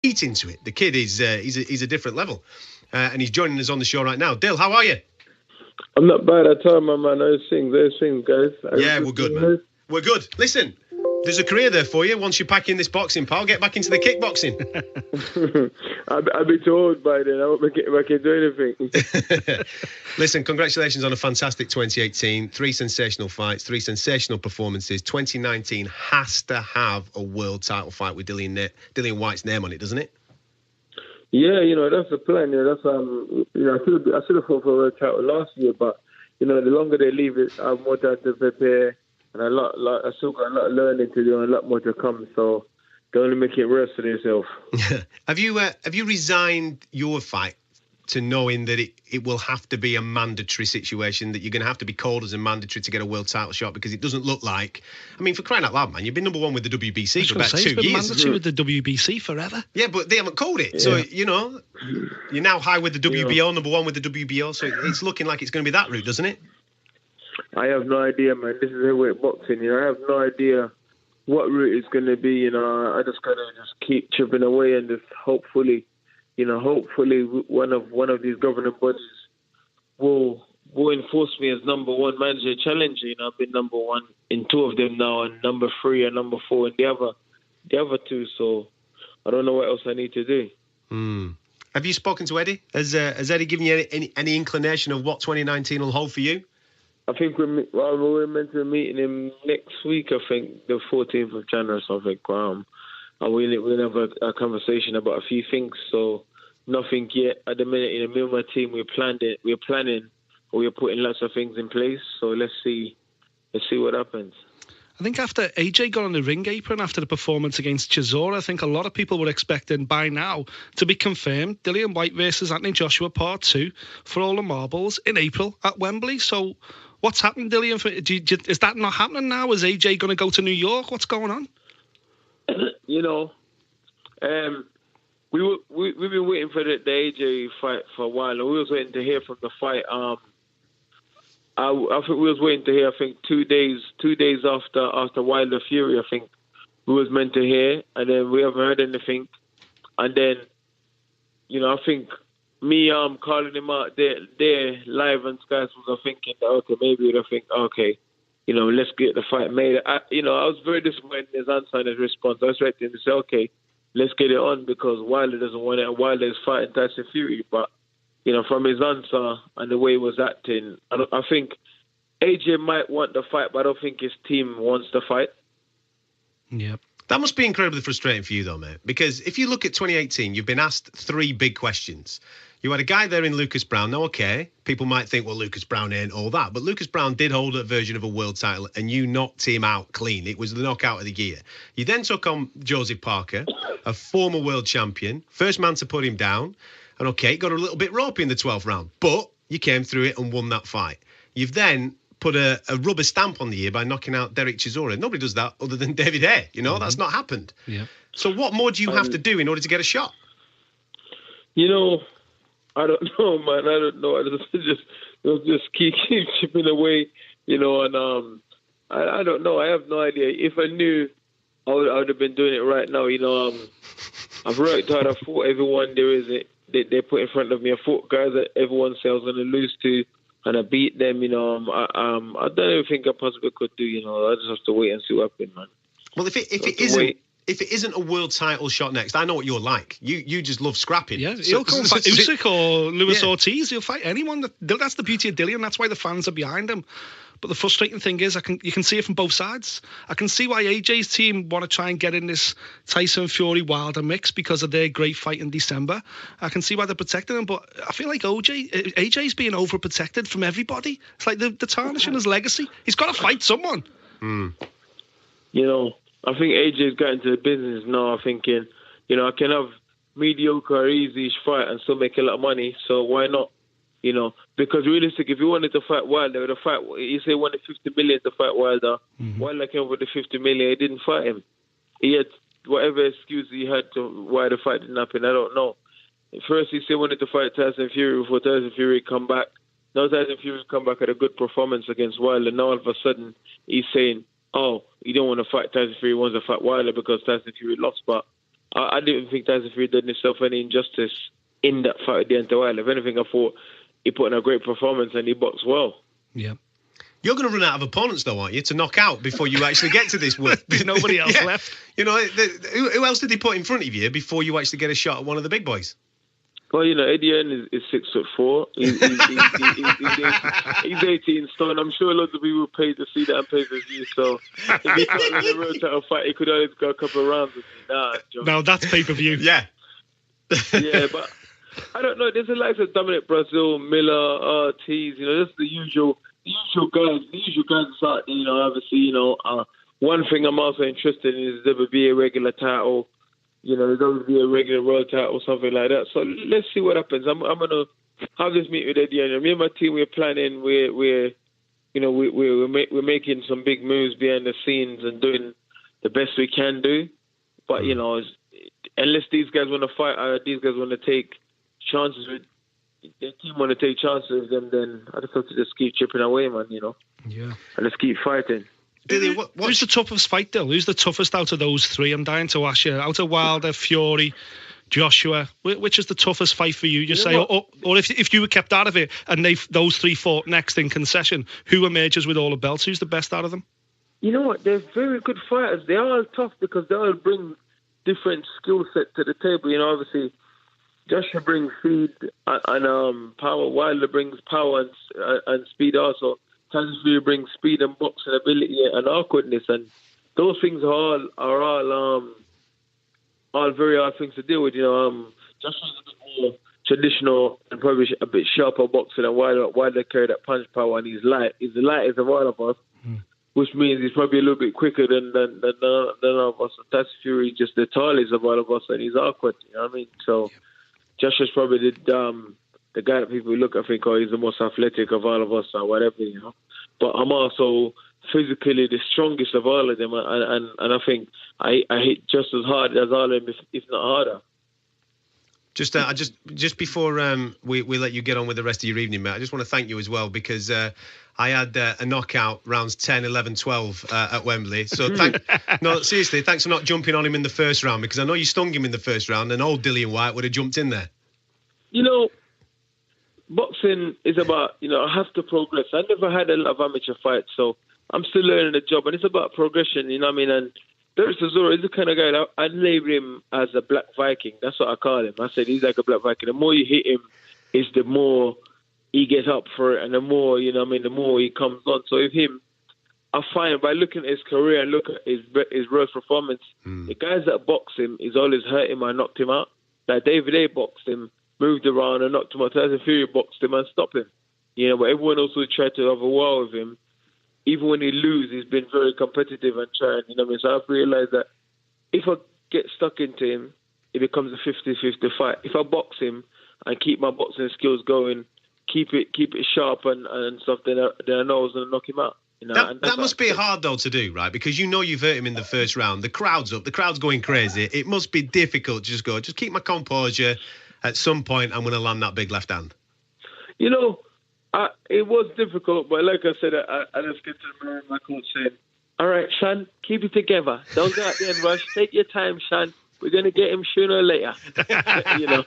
into it. The kid is he's a different level, and he's joining us on the show right now. Dill, how are you? I'm not bad at all, my man. Those things, guys. Yeah, we're good, man. We're good. Listen, there's a career there for you. Once you pack in this boxing, pal, get back into the kickboxing. I'll be too old by then. I won't be getting back into anything. Listen, congratulations on a fantastic 2018. 3 sensational fights, 3 sensational performances. 2019 has to have a world title fight with Dillian Whyte's name on it, doesn't it? Yeah, that's the plan. That's I should have fought for a world title last year, but the longer they leave it, I have more time to prepare, and I still got a lot of learning to do and a lot more to come. So don't only make it worse for yourself. Have you resigned your fight to knowing that it will have to be a mandatory situation, that you're going to have to be called as a mandatory to get a world title shot, because it doesn't look like, I mean, for crying out loud, man, you've been number 1 with the WBC for about 2 years. It's been mandatory with the WBC forever. Yeah, but they haven't called it. Yeah. So, you're now high with the WBO, number 1 with the WBO, so it's looking like it's going to be that route, doesn't it? I have no idea, man. This is heavyweight boxing. I have no idea what route it's going to be. I just got to just keep chipping away and just hopefully one of these governing bodies will enforce me as number 1 manager challenger. I've been number 1 in 2 of them now, and number 3 and number 4 in the other 2. So I don't know what else I need to do. Have you spoken to Eddie? Has Eddie given you any inclination of what 2019 will hold for you? I think we're meant to be meeting him next week. I think the 14th of January. So I think we'll have a conversation about a few things. So nothing yet at the minute. Me and my team, we're planning. We're putting lots of things in place. So let's see what happens. I think after AJ got on the ring apron after the performance against Chisora, I think a lot of people were expecting by now to be confirmed Dillian Whyte versus Anthony Joshua Part 2 for all the marbles in April at Wembley. So what's happened, Dillian? Is that not happening now? Is AJ going to go to New York? What's going on? We've been waiting for the AJ fight for a while, and we was waiting to hear from the fight. I think we was waiting to hear. I think 2 days after Wilder Fury, I think we was meant to hear, and then we haven't heard anything. And then, I think me calling him out there live on Sky was thinking that okay, maybe we'd think okay, let's get the fight made. I was very disappointed in his answer and his response. I was ready to say okay, let's get it on, because Wilder doesn't want it, and Wilder is fighting Tyson Fury, but. From his answer and the way he was acting, I think AJ might want the fight, but I don't think his team wants the fight. Yep. That must be incredibly frustrating for you, though, mate, because if you look at 2018, you've been asked 3 big questions. You had a guy there in Lucas Brown. Now, okay, people might think, well, Lucas Brown ain't all that, but Lucas Brown did hold a version of a world title, and you knocked him out clean. It was the knockout of the year. You then took on Joseph Parker, a former world champion, first man to put him down. And okay, got a little bit ropey in the 12th round, but you came through it and won that fight. You've then put a rubber stamp on the year by knocking out Derek Chisora. Nobody does that other than David Hay. That's not happened. Yeah. So what more do you have to do in order to get a shot? I don't know, man. I don't know. I just keep chipping away, and I don't know. I have no idea. If I knew, I would have been doing it right now. I've worked hard. I fought everyone they put in front of me. I fought guys that everyone said I was going to lose to, and I beat them. I don't even think I possibly could do. I just have to wait and see what happens, man. Well, if it isn't a world title shot next, I know what you're like. You just love scrapping. Yeah, he'll go and fight Usyk or Lewis Ortiz. He'll fight anyone. That's the beauty of Dillian. That's why the fans are behind him. But the frustrating thing is, you can see it from both sides. I can see why AJ's team want to try and get in this Tyson Fury Wilder mix because of their great fight in December. I can see why they're protecting him, but I feel like AJ's being overprotected from everybody. It's like they're tarnishing his legacy. He's got to fight someone. I think AJ's got into the business now thinking, I can have mediocre or easy fight and still make a lot of money, so why not? Because realistically, if he wanted to fight Wilder, he said he wanted 50 million to fight Wilder. Wilder came with the 50 million, he didn't fight him. He had whatever excuse he had to why the fight didn't happen, I don't know. First, he said he wanted to fight Tyson Fury before Tyson Fury come back. Now Tyson Fury come back at a good performance against Wilder. Now all of a sudden, he's saying, oh, he don't want to fight Tyson Fury, he wants to fight Wilder because Tyson Fury lost. But I didn't think Tyson Fury did himself any injustice in that fight with Deontay Wilder. If anything, I thought he put in a great performance and he boxed well. Yeah. You're going to run out of opponents, though, aren't you, to knock out before you actually get to this win? There's nobody else left. You know, who else did they put in front of you before you actually get a shot at one of the big boys? Well, you know, Eddie Hearn is 6'4". He's 18 stone. I'm sure lots of people paid to see that on pay-per-view. So if he thought in a road title fight, he could always go a couple of rounds with me. No, that's pay-per-view. Yeah. Yeah, but I don't know. There's the likes of Dominic Brazil, Miller, Ortiz. You know, that's the usual guys. The usual guys that's out there. You know, obviously, you know, one thing I'm also interested in is there would be a regular title. You know, there would be a regular world title or something like that. So let's see what happens. I'm gonna have this meeting with Eddie, and me and my team, we're planning. We're making some big moves behind the scenes and doing the best we can do. But you know, unless these guys want to fight, these guys want to take chances with their team, want to take chances with them, then I just have to just keep chipping away, man. You know. Yeah. And let's keep fighting. Dillian, who's the toughest fight, Dill? Who's the toughest out of those three? I'm dying to ask you. Out of Wilder, Fury, Joshua, which is the toughest fight for you? Just say, or if you were kept out of it and those three fought next in concession, who emerges with all the belts? Who's the best out of them? You know what? They're very good fighters. They're all tough because they all bring different skill set to the table. You know, obviously, Joshua brings speed and power. Wilder brings power and speed also. Tyson Fury brings speed and boxing ability and awkwardness, and those things are all very hard things to deal with. You know, Joshua's a bit more traditional and probably a bit sharper boxer than Wilder carry that punch power, and he's light. He's the lightest of all of us, which means he's probably a little bit quicker than all of us. Tyson Fury is just the tallest of all of us, and he's awkward. You know what I mean? So Joshua's probably the guy that people look at and think, oh, he's the most athletic of all of us or whatever, you know. But I'm also physically the strongest of all of them, and I think I hit just as hard as all of them, if not harder. Just before we let you get on with the rest of your evening, mate, I just want to thank you as well because I had a knockout rounds 10, 11, 12 at Wembley. So seriously, thanks for not jumping on him in the first round because I know you stung him in the first round and old Dillian Whyte would have jumped in there. You know, boxing is about, you know, I have to progress. I never had a lot of amateur fights, so I'm still learning the job, and it's about progression, you know what I mean? And Derek Chisora is the kind of guy that I label him as a black Viking. That's what I call him. I said he's like a black Viking. The more you hit him, is the more he gets up for it, and the more, you know what I mean, the more he comes on. So with him, I find by looking at his career and look at his worst performance, the guys that box him is always hurt him and knocked him out. Like David A boxed him, moved around and knocked him out. Tyson Fury boxed him and stopped him. You know, but everyone else who tried to have a war with him, even when he loses, he's been very competitive and trying, you know what I mean? So I've realised that if I get stuck into him, it becomes a 50-50 fight. If I box him and keep my boxing skills going, keep it sharp and stuff, then I know I was going to knock him out. You know, that must be hard, though, to do, right? Because you know you've hurt him in the first round. The crowd's up. The crowd's going crazy. It must be difficult to just keep my composure. At some point, I'm going to land that big left hand. You know, it was difficult, but like I said, I just get to the mirror and my coach saying, all right, Sean, keep it together. Don't go out there and rush. Take your time, Sean. We're going to get him sooner or later. you know,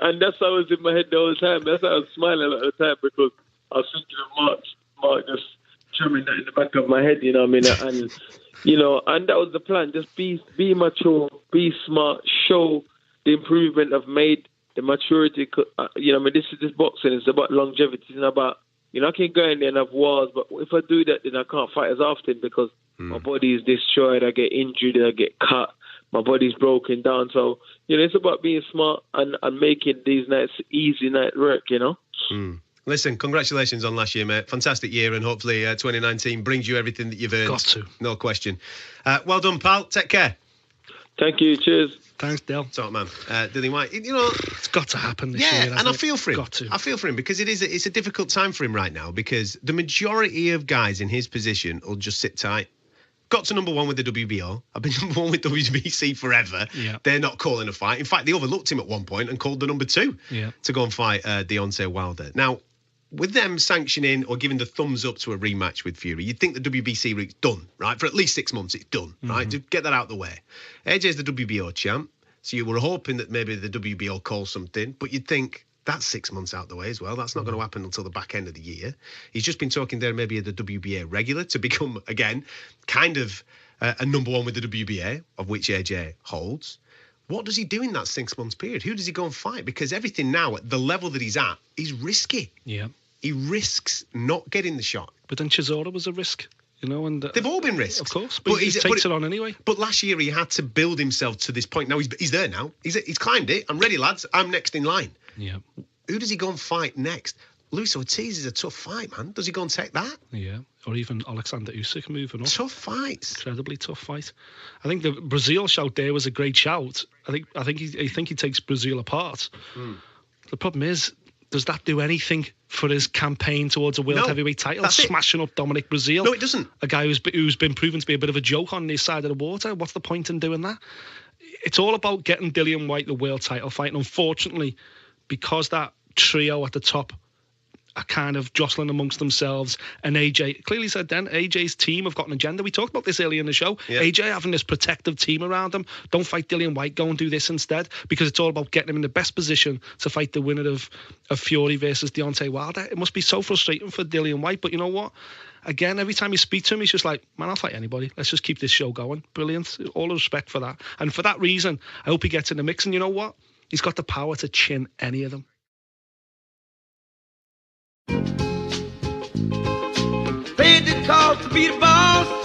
and that's how I was in my head the whole time. That's how I was smiling at the time because I was thinking of Mark just drumming that in the back of my head, you know what I mean? And, you know, and that was the plan. Just be mature, be smart, show the improvement I've made, the maturity. You know, I mean, this is just boxing. It's about longevity. It's not about, you know, I can go in there and have wars, but if I do that, then I can't fight as often because my body is destroyed. I get injured. I get cut. My body's broken down. So, you know, it's about being smart and making these nights easy night work, you know? Listen, congratulations on last year, mate. Fantastic year, and hopefully 2019 brings you everything that you've earned. Got to. No question. Well done, pal. Take care. Thank you. Cheers. Thanks, Dale. Top man. Dillian Whyte, you know... It's got to happen this year, and I feel for him. Got to. I feel for him because it's a difficult time for him right now because the majority of guys in his position will just sit tight. Got to number one with the WBO. I've been number one with WBC forever. Yeah. They're not calling a fight. In fact, they overlooked him at one point and called the number two to go and fight Deontay Wilder. Now, with them sanctioning or giving the thumbs up to a rematch with Fury, you'd think the WBC route's done, right? For at least 6 months, it's done, right? To get that out of the way. AJ's the WBO champ, so you were hoping that maybe the WBO calls something, but you'd think that's 6 months out of the way as well. That's not going to happen until the back end of the year. He's just been talking there maybe at the WBA regular to become, again, kind of a number one with the WBA, of which AJ holds. What does he do in that 6 months period? Who does he go and fight? Because everything now, at the level that he's at, is risky. Yeah. He risks not getting the shot. But then Chisora was a risk, you know. And they've all been risks. Of course, but he takes it on anyway. But last year he had to build himself to this point. Now he's there now. He's climbed it. I'm ready, lads. I'm next in line. Yeah. Who does he go and fight next? Luis Ortiz is a tough fight, man. Does he go and take that? Yeah. Or even Alexander Usyk moving up. Tough fights. Incredibly tough fight. I think the Brazil shout there was a great shout. I think he takes Brazil apart. The problem is, does that do anything for his campaign towards a world heavyweight title? Smashing up Dominic Brazil. No, it doesn't. A guy who's been proven to be a bit of a joke on his side of the water. What's the point in doing that? It's all about getting Dillian Whyte the world title fight. And unfortunately, because that trio at the top are kind of jostling amongst themselves, and AJ clearly said then AJ's team have got an agenda. We talked about this earlier in the show. Yeah. AJ having this protective team around him. Don't fight Dillian Whyte, go and do this instead, because it's all about getting him in the best position to fight the winner of Fury versus Deontay Wilder. It must be so frustrating for Dillian Whyte, but you know what? Again, every time you speak to him, he's just like, man, I'll fight anybody. Let's just keep this show going. Brilliant. All the respect for that. And for that reason, I hope he gets in the mix. And you know what? He's got the power to chin any of them. Paid the cost to be the boss.